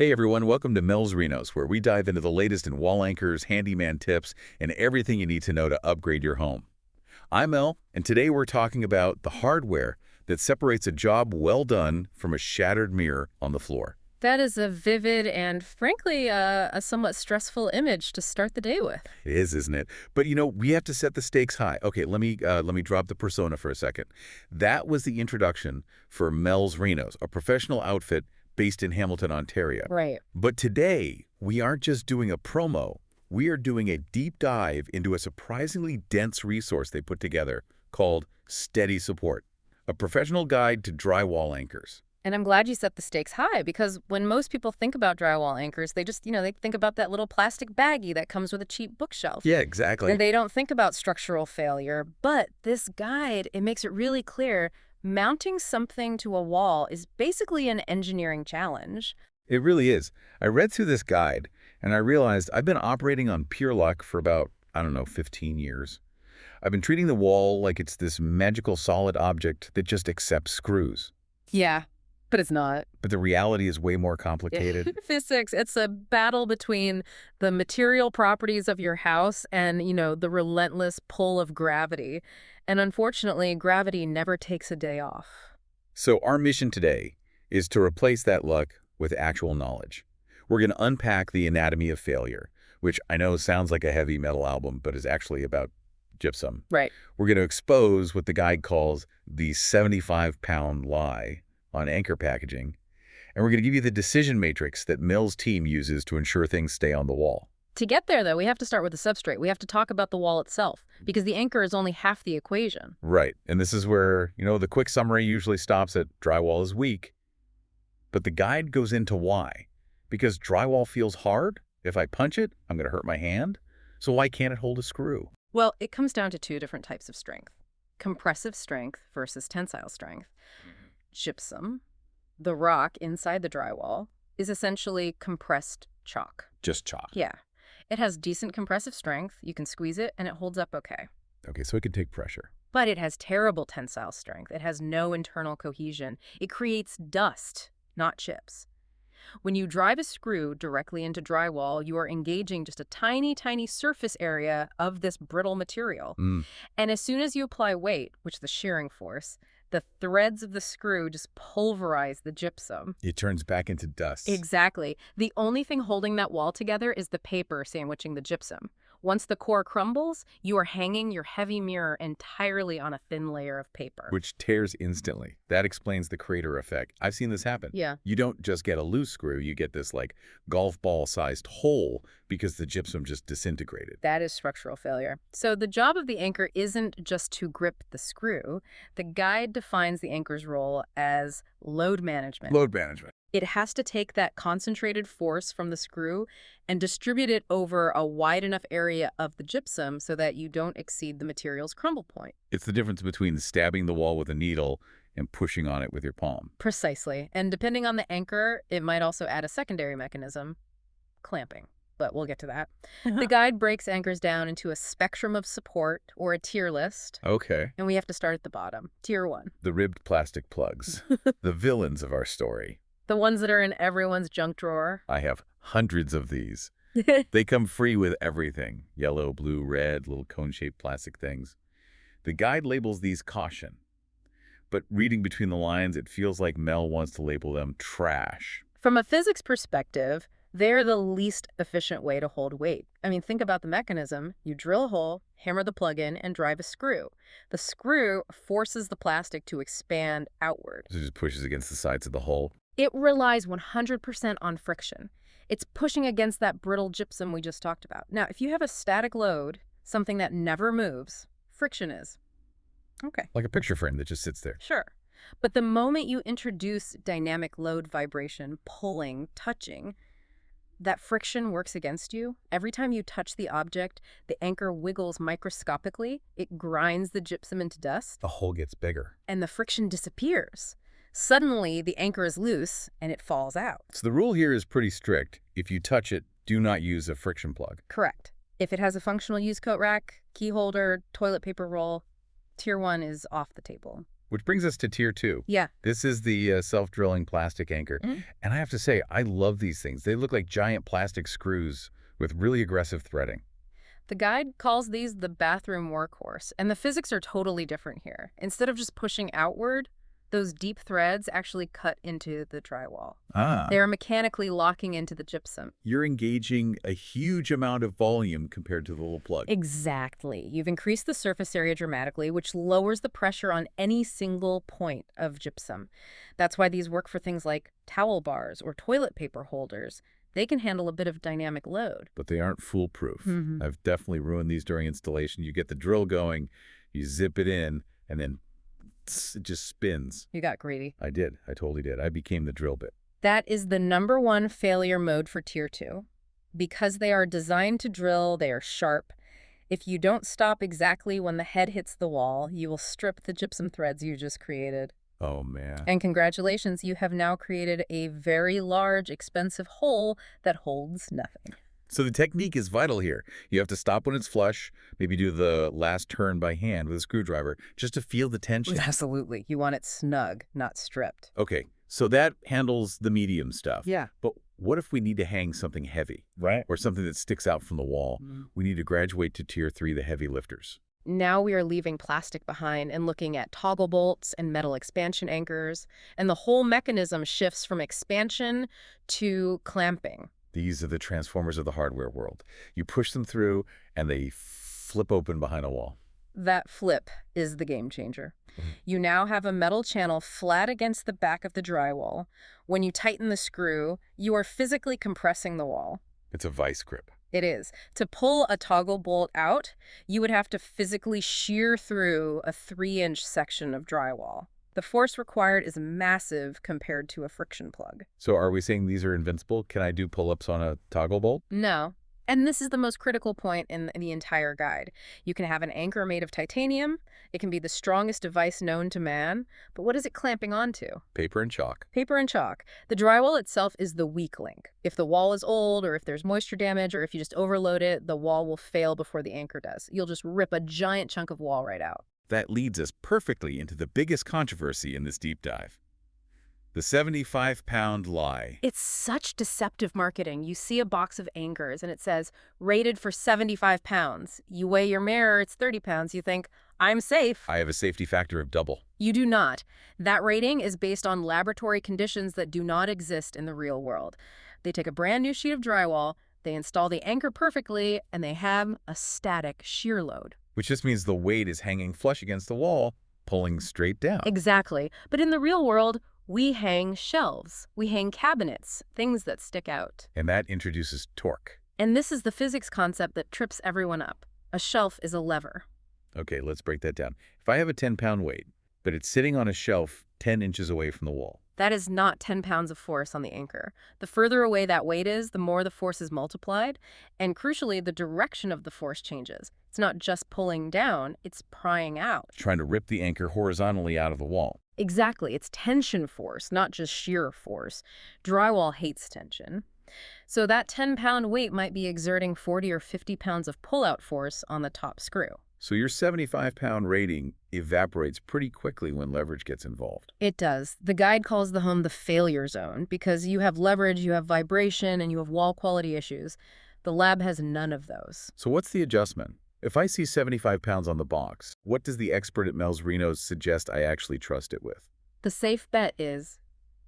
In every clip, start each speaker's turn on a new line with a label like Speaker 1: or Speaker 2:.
Speaker 1: Hey everyone, welcome to Mels Renos, where we dive into the latest in wall anchors, handyman tips, and everything you need to know to upgrade your home. I'm Mel, and today we're talking about the hardware that separates a job well done from a shattered mirror on the floor.
Speaker 2: That is a vivid and, frankly, a somewhat stressful image to start the day with.
Speaker 1: It is, isn't it? But we have to set the stakes high. Okay, let me drop the persona for a second. That was the introduction for Mels Renos, a professional outfit based in Hamilton, Ontario.
Speaker 2: Right.
Speaker 1: But today, we aren't just doing a promo. We are doing a deep dive into a surprisingly dense resource they put together called Steady Support, a professional guide to drywall anchors.
Speaker 2: And I'm glad you set the stakes high because when most people think about drywall anchors, they just, they think about that little plastic baggie that comes with a cheap bookshelf.
Speaker 1: Yeah, exactly.
Speaker 2: And they don't think about structural failure. But this guide, it makes it really clear mounting something to a wall is basically an engineering challenge.
Speaker 1: It really is. I read through this guide, and I realized I've been operating on pure luck for about, 15 years. I've been treating the wall like it's this magical solid object that just accepts screws.
Speaker 2: Yeah, but it's not.
Speaker 1: But the reality is way more complicated.
Speaker 2: Physics, it's a battle between the material properties of your house and, the relentless pull of gravity. And unfortunately, gravity never takes a day off.
Speaker 1: So our mission today is to replace that luck with actual knowledge. We're going to unpack the anatomy of failure, which I know sounds like a heavy metal album, but is actually about gypsum.
Speaker 2: Right.
Speaker 1: We're going to expose what the guide calls the 75-pound lie on anchor packaging, and we're going to give you the decision matrix that Mel's team uses to ensure things stay on the wall.
Speaker 2: To get there, though, we have to start with the substrate. We have to talk about the wall itself, because the anchor is only half the equation.
Speaker 1: Right, and this is where, the quick summary usually stops at drywall is weak, but the guide goes into why. Because drywall feels hard. If I punch it, I'm going to hurt my hand. So why can't it hold a screw?
Speaker 2: Well, it comes down to two different types of strength. Compressive strength versus tensile strength. Gypsum, the rock inside the drywall, is essentially compressed chalk.
Speaker 1: Just chalk.
Speaker 2: Yeah. It has decent compressive strength. You can squeeze it, and it holds up okay.
Speaker 1: Okay, so it can take pressure.
Speaker 2: But it has terrible tensile strength. It has no internal cohesion. It creates dust, not chips. When you drive a screw directly into drywall, you are engaging just a tiny, tiny surface area of this brittle material. And as soon as you apply weight, which is the shearing force, the threads of the screw just pulverize the gypsum.
Speaker 1: It turns back into dust.
Speaker 2: Exactly. The only thing holding that wall together is the paper sandwiching the gypsum. Once the core crumbles, you are hanging your heavy mirror entirely on a thin layer of paper.
Speaker 1: Which tears instantly. That explains the crater effect. I've seen this happen.
Speaker 2: Yeah.
Speaker 1: You don't just get a loose screw, you get this golf ball-sized hole because the gypsum just disintegrated.
Speaker 2: That is structural failure. So the job of the anchor isn't just to grip the screw. The guide defines the anchor's role as load management.
Speaker 1: Load management.
Speaker 2: It has to take that concentrated force from the screw and distribute it over a wide enough area of the gypsum so that you don't exceed the material's crumble point.
Speaker 1: It's the difference between stabbing the wall with a needle and pushing on it with your palm.
Speaker 2: Precisely. And depending on the anchor, it might also add a secondary mechanism, clamping. But we'll get to that. The guide breaks anchors down into a spectrum of support, or a tier list.
Speaker 1: Okay.
Speaker 2: And we have to start at the bottom. Tier 1.
Speaker 1: The ribbed plastic plugs. The villains of our story.
Speaker 2: The ones that are in everyone's junk drawer.
Speaker 1: I have hundreds of these. They come free with everything. Yellow, blue, red, little cone-shaped plastic things. The guide labels these caution. But reading between the lines, it feels like Mel wants to label them trash.
Speaker 2: From a physics perspective, they're the least efficient way to hold weight. Think about the mechanism. You drill a hole, hammer the plug in, and drive a screw. The screw forces the plastic to expand outward.
Speaker 1: So it just pushes against the sides of the hole.
Speaker 2: It relies 100% on friction. It's pushing against that brittle gypsum we just talked about. Now, if you have a static load, something that never moves, friction is. Okay.
Speaker 1: Like a picture frame that just sits there.
Speaker 2: Sure. But the moment you introduce dynamic load vibration, pulling, touching, that friction works against you. Every time you touch the object, the anchor wiggles microscopically. It grinds the gypsum into dust.
Speaker 1: The hole gets bigger.
Speaker 2: And the friction disappears. Suddenly, the anchor is loose, and it falls out.
Speaker 1: So the rule here is pretty strict. If you touch it, do not use a friction plug.
Speaker 2: Correct. If it has a functional use coat rack, key holder, toilet paper roll, Tier 1 is off the table.
Speaker 1: Which brings us to Tier 2.
Speaker 2: Yeah.
Speaker 1: This is the self-drilling plastic anchor.
Speaker 2: Mhm.
Speaker 1: And I have to say, I love these things. They look like giant plastic screws with really aggressive threading.
Speaker 2: The guide calls these the bathroom workhorse, and the physics are totally different here. Instead of just pushing outward, those deep threads actually cut into the drywall.
Speaker 1: Ah.
Speaker 2: They are mechanically locking into the gypsum.
Speaker 1: You're engaging a huge amount of volume compared to the little plug.
Speaker 2: Exactly. You've increased the surface area dramatically, which lowers the pressure on any single point of gypsum. That's why these work for things like towel bars or toilet paper holders. They can handle a bit of dynamic load.
Speaker 1: But they aren't foolproof.
Speaker 2: Mhm.
Speaker 1: I've definitely ruined these during installation. You get the drill going, you zip it in, and then it just spins.
Speaker 2: You got greedy.
Speaker 1: I did. I totally did. I became the drill bit.
Speaker 2: That is the #1 failure mode for Tier 2. Because they are designed to drill, they are sharp. If you don't stop exactly when the head hits the wall, you will strip the gypsum threads you just created.
Speaker 1: Oh, man.
Speaker 2: And congratulations, you have now created a very large, expensive hole that holds nothing.
Speaker 1: So the technique is vital here. You have to stop when it's flush, maybe do the last turn by hand with a screwdriver, just to feel the tension.
Speaker 2: Absolutely. You want it snug, not stripped.
Speaker 1: Okay, so that handles the medium stuff.
Speaker 2: Yeah.
Speaker 1: But what if we need to hang something heavy?
Speaker 3: Right.
Speaker 1: Or something that sticks out from the wall? We need to graduate to Tier 3, the heavy lifters.
Speaker 2: Now we are leaving plastic behind and looking at toggle bolts and metal expansion anchors, and the whole mechanism shifts from expansion to clamping.
Speaker 1: These are the transformers of the hardware world. You push them through, and they flip open behind a wall.
Speaker 2: That flip is the game changer. You now have a metal channel flat against the back of the drywall. When you tighten the screw, you are physically compressing the wall.
Speaker 1: It's a vice grip.
Speaker 2: It is. To pull a toggle bolt out, you would have to physically shear through a 3-inch section of drywall. The force required is massive compared to a friction plug.
Speaker 1: So are we saying these are invincible? Can I do pull-ups on a toggle bolt?
Speaker 2: No. And this is the most critical point in the entire guide. You can have an anchor made of titanium. It can be the strongest device known to man. But what is it clamping onto?
Speaker 1: Paper and chalk.
Speaker 2: Paper and chalk. The drywall itself is the weak link. If the wall is old, or if there's moisture damage, or if you just overload it, the wall will fail before the anchor does. You'll just rip a giant chunk of wall right out.
Speaker 1: That leads us perfectly into the biggest controversy in this deep dive. The 75-pound lie.
Speaker 2: It's such deceptive marketing. You see a box of anchors and it says, rated for 75 pounds. You weigh your mirror, it's 30 pounds. You think, I'm safe.
Speaker 1: I have a safety factor of double.
Speaker 2: You do not. That rating is based on laboratory conditions that do not exist in the real world. They take a brand new sheet of drywall, they install the anchor perfectly, and they have a static shear load.
Speaker 1: Which just means the weight is hanging flush against the wall, pulling straight down.
Speaker 2: Exactly. But in the real world, we hang shelves, we hang cabinets, things that stick out.
Speaker 1: And that introduces torque.
Speaker 2: And this is the physics concept that trips everyone up. A shelf is a lever.
Speaker 1: Okay, let's break that down. If I have a 10-pound weight, but it's sitting on a shelf 10 inches away from the wall,
Speaker 2: That is not 10 pounds of force on the anchor. The further away that weight is, the more the force is multiplied. And crucially, the direction of the force changes. It's not just pulling down, it's prying out.
Speaker 1: trying to rip the anchor horizontally out of the wall.
Speaker 2: Exactly. It's tension force, not just shear force. Drywall hates tension. So that 10-pound weight might be exerting 40 or 50 pounds of pull-out force on the top screw.
Speaker 1: So your 75-pound rating evaporates pretty quickly when leverage gets involved.
Speaker 2: It does. The guide calls the home the failure zone because you have leverage, you have vibration, and you have wall quality issues. The lab has none of those.
Speaker 1: So what's the adjustment? If I see 75 pounds on the box, what does the expert at Mels Renos suggest I actually trust it with?
Speaker 2: The safe bet is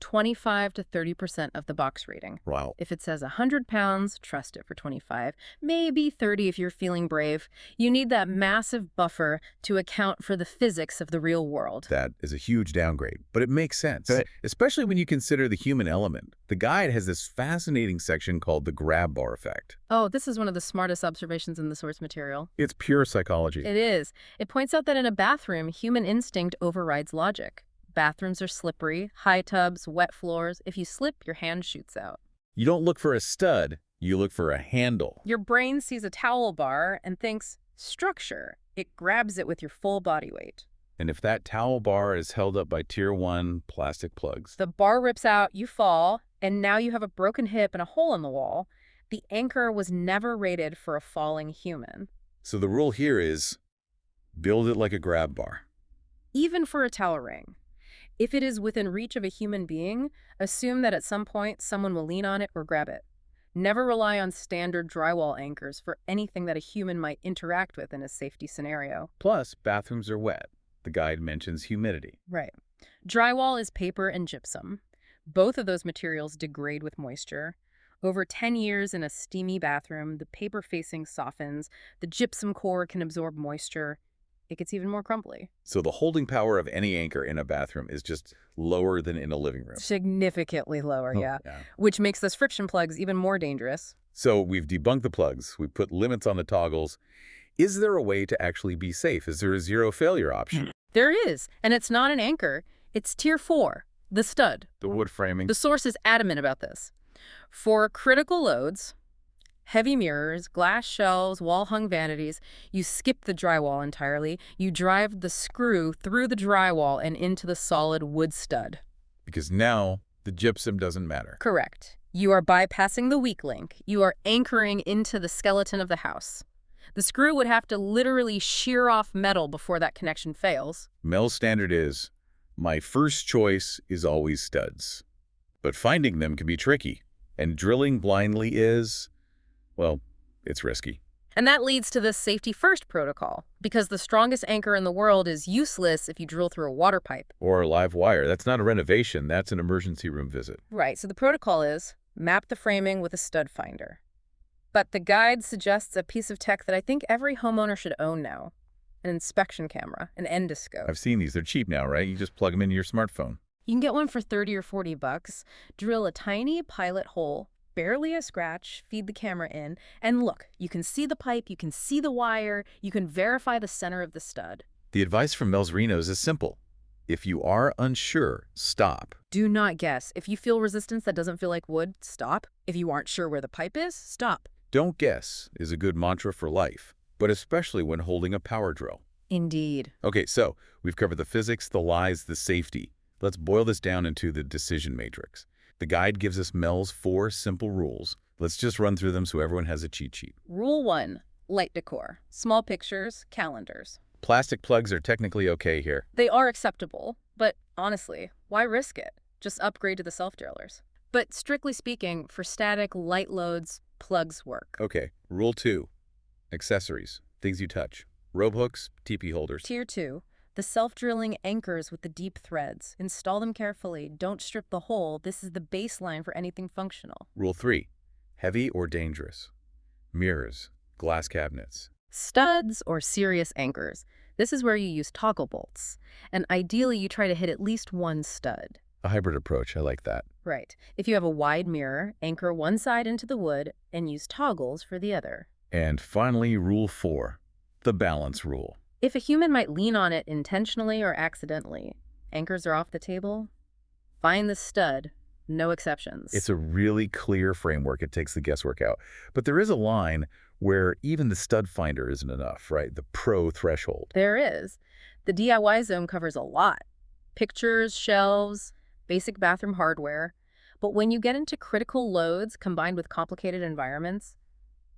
Speaker 2: 25 to 30% of the box rating.
Speaker 1: Wow.
Speaker 2: If it says 100 pounds, trust it for 25, maybe 30 if you're feeling brave. You need that massive buffer to account for the physics of the real world.
Speaker 1: That is a huge downgrade, but it makes sense,
Speaker 3: Right.
Speaker 1: especially when you consider the human element. The guide has this fascinating section called the grab bar effect.
Speaker 2: Oh, this is one of the smartest observations in the source material.
Speaker 1: It's pure psychology.
Speaker 2: It is. It points out that in a bathroom, human instinct overrides logic. Bathrooms are slippery, high tubs, wet floors. If you slip, your hand shoots out.
Speaker 1: You don't look for a stud, you look for a handle.
Speaker 2: Your brain sees a towel bar and thinks, structure. It grabs it with your full body weight.
Speaker 1: And if that towel bar is held up by Tier 1 plastic plugs,
Speaker 2: The bar rips out, you fall, and now you have a broken hip and a hole in the wall. The anchor was never rated for a falling human.
Speaker 1: so the rule here is build it like a grab bar.
Speaker 2: even for a towel ring. If it is within reach of a human being, assume that at some point someone will lean on it or grab it. Never rely on standard drywall anchors for anything that a human might interact with in a safety scenario.
Speaker 1: Plus, bathrooms are wet. The guide mentions humidity.
Speaker 2: Right. Drywall is paper and gypsum. Both of those materials degrade with moisture. Over 10 years in a steamy bathroom, the paper facing softens, the gypsum core can absorb moisture. It gets even more crumbly.
Speaker 1: So the holding power of any anchor in a bathroom is just lower than in a living room.
Speaker 2: Significantly lower,
Speaker 1: Oh,
Speaker 2: yeah.
Speaker 1: yeah.
Speaker 2: Which makes those friction plugs even more dangerous.
Speaker 1: So we've debunked the plugs. We've put limits on the toggles. Is there a way to actually be safe? Is there a zero failure option?
Speaker 2: There is, and it's not an anchor. It's Tier 4, the stud.
Speaker 1: The wood framing.
Speaker 2: The source is adamant about this. For critical loads, heavy mirrors, glass shelves, wall-hung vanities, you skip the drywall entirely. You drive the screw through the drywall and into the solid wood stud.
Speaker 1: Because now the gypsum doesn't matter.
Speaker 2: Correct. You are bypassing the weak link. You are anchoring into the skeleton of the house. The screw would have to literally shear off metal before that connection fails.
Speaker 1: Mels standard is, my first choice is always studs. But finding them can be tricky. And drilling blindly is, well, it's risky.
Speaker 2: And that leads to the safety first protocol, because the strongest anchor in the world is useless if you drill through a water pipe.
Speaker 1: Or a live wire. That's not a renovation. That's an emergency room visit.
Speaker 2: Right, so the protocol is map the framing with a stud finder. But the guide suggests a piece of tech that I think every homeowner should own now. An inspection camera, an endoscope.
Speaker 1: I've seen these. They're cheap now, right? You just plug them into your smartphone.
Speaker 2: You can get one for 30 or 40 bucks, drill a tiny pilot hole, barely a scratch, feed the camera in, and look, you can see the pipe, you can see the wire, you can verify the center of the stud.
Speaker 1: The advice from Melsrenos is simple. If you are unsure, stop.
Speaker 2: Do not guess. If you feel resistance that doesn't feel like wood, stop. If you aren't sure where the pipe is, stop.
Speaker 1: Don't guess is a good mantra for life, but especially when holding a power drill.
Speaker 2: Indeed.
Speaker 1: Okay, so we've covered the physics, the lies, the safety. Let's boil this down into the decision matrix. The guide gives us Mels' 4 simple rules. Let's just run through them so everyone has a cheat sheet.
Speaker 2: Rule 1, light decor. Small pictures, calendars.
Speaker 1: Plastic plugs are technically okay here.
Speaker 2: They are acceptable, but honestly, why risk it? Just upgrade to the self-drillers. But strictly speaking, for static, light loads, plugs work.
Speaker 1: Okay, rule 2, accessories, things you touch. Rope hooks, teepee holders.
Speaker 2: Tier 2, the self-drilling anchors with the deep threads. Install them carefully. Don't strip the hole. This is the baseline for anything functional.
Speaker 1: Rule 3, heavy or dangerous. Mirrors, glass cabinets.
Speaker 2: Studs or serious anchors. This is where you use toggle bolts. And ideally, you try to hit at least one stud.
Speaker 1: A hybrid approach, I like that.
Speaker 2: Right. If you have a wide mirror, anchor one side into the wood and use toggles for the other.
Speaker 1: And finally, rule 4, the balance rule.
Speaker 2: If a human might lean on it intentionally or accidentally, anchors are off the table. Find the stud, no exceptions.
Speaker 1: It's a really clear framework. It takes the guesswork out. But there is a line where even the stud finder isn't enough, right? The pro threshold.
Speaker 2: There is. The DIY zone covers a lot. Pictures, shelves, basic bathroom hardware. But when you get into critical loads combined with complicated environments,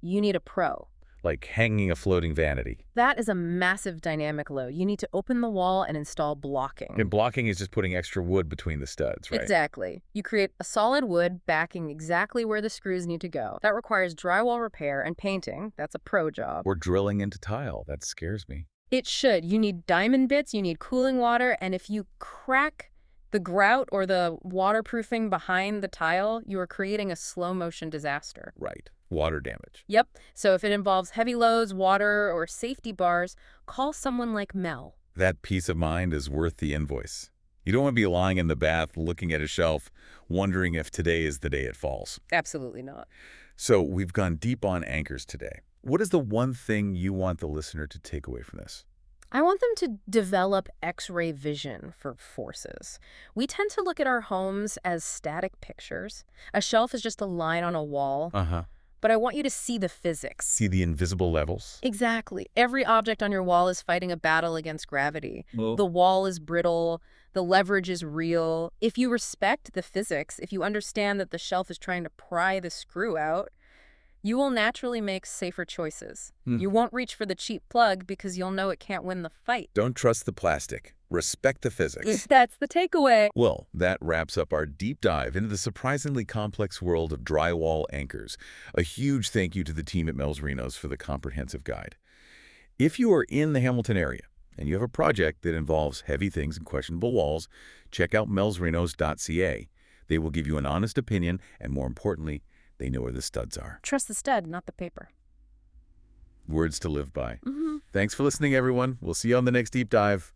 Speaker 2: you need a pro.
Speaker 1: Like hanging a floating vanity.
Speaker 2: That is a massive dynamic load. You need to open the wall and install blocking.
Speaker 1: And blocking is just putting extra wood between the studs, right?
Speaker 2: Exactly. You create a solid wood backing exactly where the screws need to go. That requires drywall repair and painting. That's a pro job.
Speaker 1: Or drilling into tile. That scares me.
Speaker 2: It should. You need diamond bits, you need cooling water, and if you crack the grout or the waterproofing behind the tile, you are creating a slow-motion disaster.
Speaker 1: Right. Water damage.
Speaker 2: Yep. So if it involves heavy loads, water, or safety bars, call someone like Mel.
Speaker 1: That peace of mind is worth the invoice. You don't want to be lying in the bath looking at a shelf, wondering if today is the day it falls.
Speaker 2: Absolutely not.
Speaker 1: So we've gone deep on anchors today. What is the one thing you want the listener to take away from this?
Speaker 2: I want them to develop X-ray vision for forces. We tend to look at our homes as static pictures. A shelf is just a line on a wall. But I want you to see the physics.
Speaker 1: See the invisible levels?
Speaker 2: Exactly. Every object on your wall is fighting a battle against gravity. The wall is brittle. The leverage is real. If you respect the physics, if you understand that the shelf is trying to pry the screw out, you will naturally make safer choices. You won't reach for the cheap plug because you'll know it can't win the fight.
Speaker 1: Don't trust the plastic. respect the physics.
Speaker 2: That's the takeaway.
Speaker 1: Well, that wraps up our deep dive into the surprisingly complex world of drywall anchors. A huge thank you to the team at Mels Renos for the comprehensive guide. If you are in the Hamilton area and you have a project that involves heavy things and questionable walls, check out melsrenos.ca. They will give you an honest opinion, and more importantly, they know where the studs are.
Speaker 2: Trust the stud, not the paper.
Speaker 1: Words to live by. Thanks for listening, everyone. We'll see you on the next deep dive.